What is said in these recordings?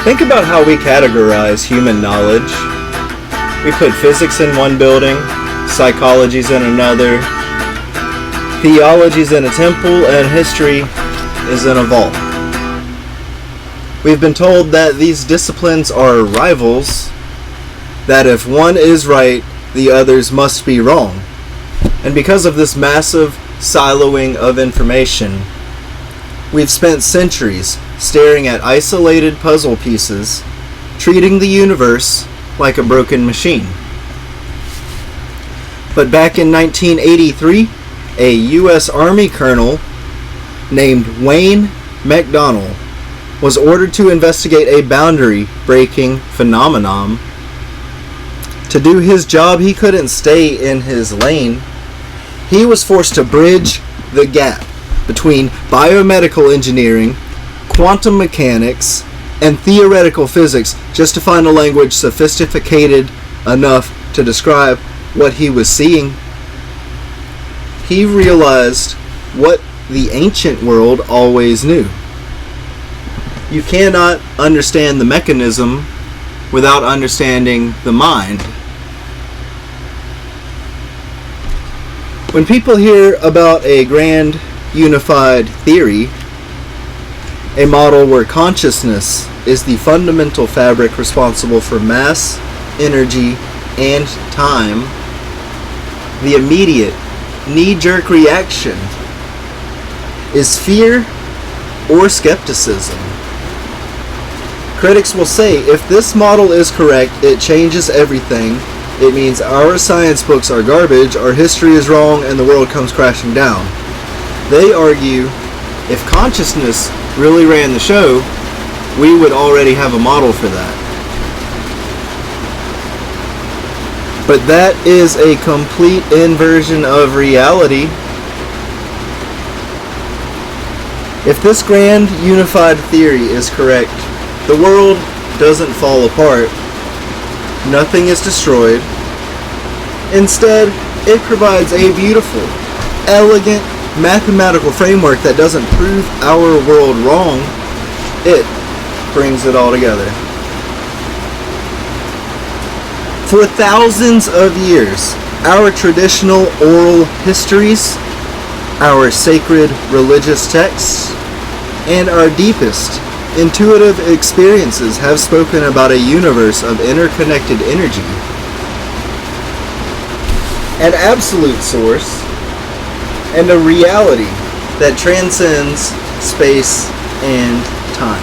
Think about how we categorize human knowledge. We put physics in one building, psychology's in another, theology's in a temple, and history is in a vault. We've been told that these disciplines are rivals, that if one is right, the others must be wrong. And because of this massive siloing of information, we've spent centuries staring at isolated puzzle pieces, treating the universe like a broken machine. But back in 1983, a U.S. Army colonel named Wayne McDonnell was ordered to investigate a boundary-breaking phenomenon. To do his job, he couldn't stay in his lane. He was forced to bridge the gap between biomedical engineering, quantum mechanics, and theoretical physics just to find a language sophisticated enough to describe what he was seeing. He realized what the ancient world always knew. You cannot understand the mechanism without understanding the mind. When people hear about a grand unified theory, a model where consciousness is the fundamental fabric responsible for mass, energy, and time, the immediate knee-jerk reaction is fear or skepticism. Critics will say, if this model is correct, it changes everything. It means our science books are garbage, our history is wrong, and the world comes crashing down. They argue, if consciousness really ran the show, we would already have a model for that. But that is a complete inversion of reality. If this grand unified theory is correct, the world doesn't fall apart. Nothing is destroyed. Instead, it provides a beautiful, elegant, mathematical framework that doesn't prove our world wrong. It brings it all together. For thousands of years, our traditional oral histories, our sacred religious texts, and our deepest intuitive experiences have spoken about a universe of interconnected energy, an absolute source, and a reality that transcends space and time.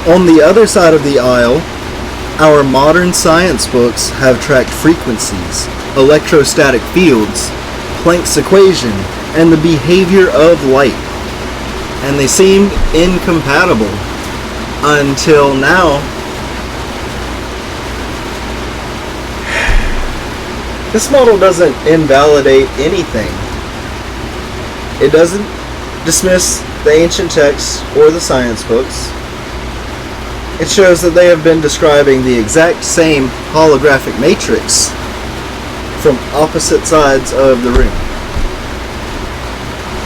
On the other side of the aisle, our modern science books have tracked frequencies, electrostatic fields, Planck's equation, and the behavior of light. And they seemed incompatible until now. This model doesn't invalidate anything. It doesn't dismiss the ancient texts or the science books. It shows that they have been describing the exact same holographic matrix from opposite sides of the room.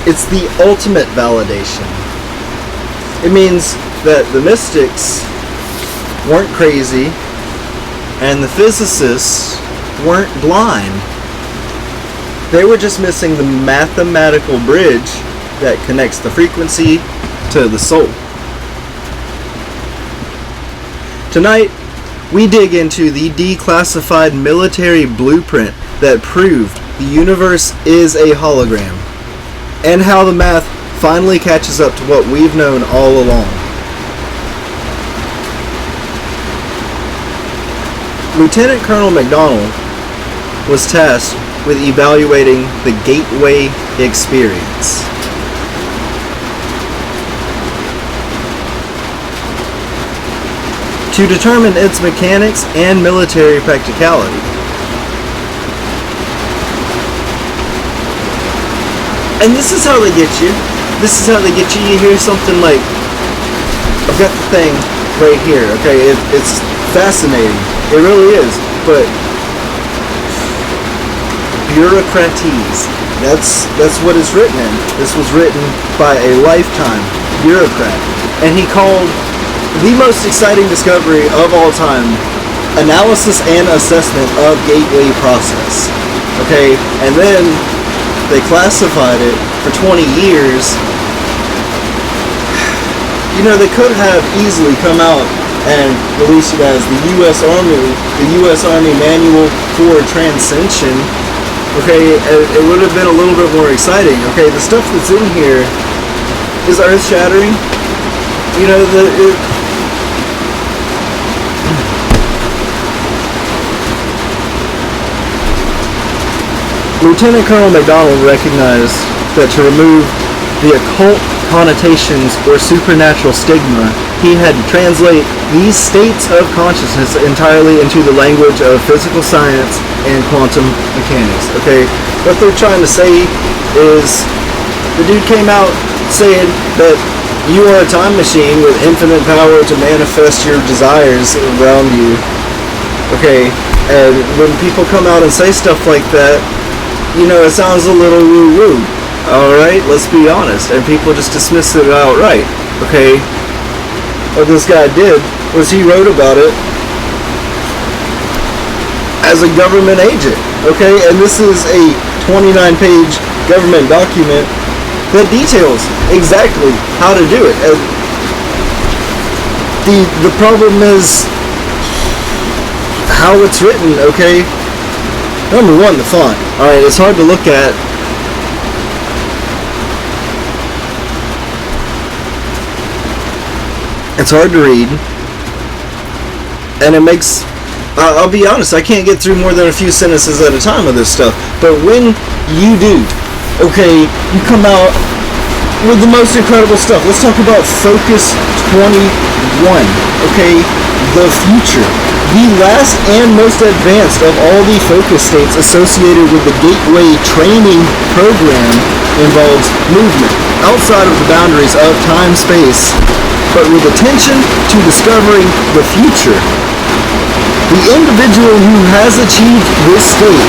It's the ultimate validation. It means that the mystics weren't crazy and the physicists weren't blind. They were just missing the mathematical bridge that connects the frequency to the soul. Tonight, we dig into the declassified military blueprint that proved the universe is a hologram, and how the math finally catches up to what we've known all along. Lieutenant Colonel McDonnell was tasked with evaluating the Gateway experience. To determine its mechanics and military practicality. And this is how they get you. This is how they get you. You hear something like, I've got the thing right here, okay? It's fascinating. It really is. But bureaucraties, that's what it's written in. This was written by a lifetime bureaucrat. and he called the most exciting discovery of all time analysis and assessment of gateway process. Okay, and then they classified it for 20 years. You know, they could have easily come out and released it as the U.S. Army Manual for Transcension. Okay, it would have been a little bit more exciting. Okay, the stuff that's in here is earth-shattering. You know, Lieutenant Colonel McDonnell recognized that to remove the occult connotations or supernatural stigma, he had to translate these states of consciousness entirely into the language of physical science and quantum mechanics. Okay, what they're trying to say is the dude came out saying that you are a time machine with infinite power to manifest your desires around you. Okay, and when people come out and say stuff like that, you know, it sounds a little woo-woo. Alright, let's be honest. And people just dismiss it outright. Okay, what this guy did was he wrote about it as a government agent. Okay, and this is a 29-page government document that details exactly how to do it. And the problem is how it's written. Okay, number one, the font. Alright, it's hard to look at. It's hard to read, and it makes, I'll be honest, I can't get through more than a few sentences at a time of this stuff, but when you do, okay, you come out with the most incredible stuff. Let's talk about Focus 21, okay, the future. The last and most advanced of all the focus states associated with the Gateway training program involves movement outside of the boundaries of time-space, but with attention to discovering the future. The individual who has achieved this state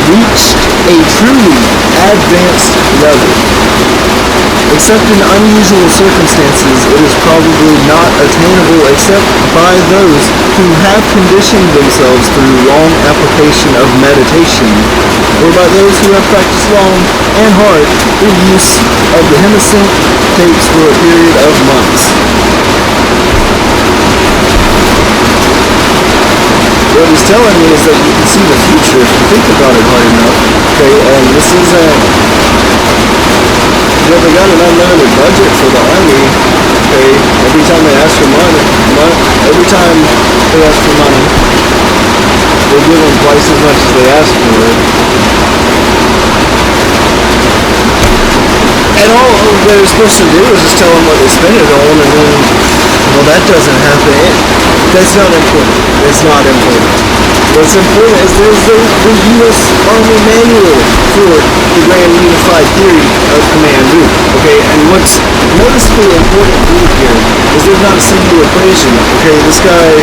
reached a truly advanced level. Except in unusual circumstances, it is probably not attainable except by those who have conditioned themselves through long application of meditation, or by those who have practiced long and hard the use of the Hemosync tapes for a period of months. What he's telling me is that you can see the future if you think about it hard enough. Okay, and this isn't, you know, they got an unlimited budget for the Army. Okay, every time they ask for money, they give them twice as much as they ask for it. And all they're supposed to do is just tell them what they spend it on, and then, well, that doesn't happen. That's not important. It's not important. What's important is there's the U.S. Army Manual for the Grand Unified Theory of Command Group. Okay, and what's noticeably important here is there's not a single equation. Okay, this guy,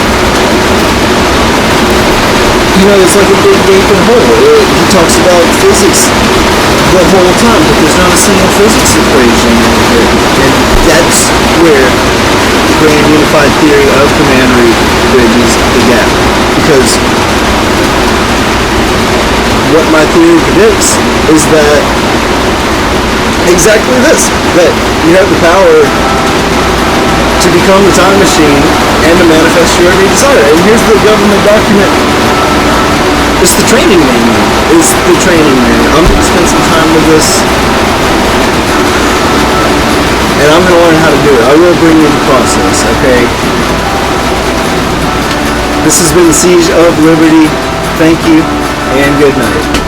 you know, it's like a big gaping hole. He talks about physics the whole time, but there's not a single physics equation here. And that's where the Grand Unified Theory of Command Group bridges the gap. Because what my theory predicts is that exactly this, that you have the power to become the time machine and to manifest your every desire. And here's the government document. It's the training manual. It's the training manual. I'm going to spend some time with this, and I'm going to learn how to do it. I will bring you the process, okay? This has been the Siege of Liberty. Thank you, and good night.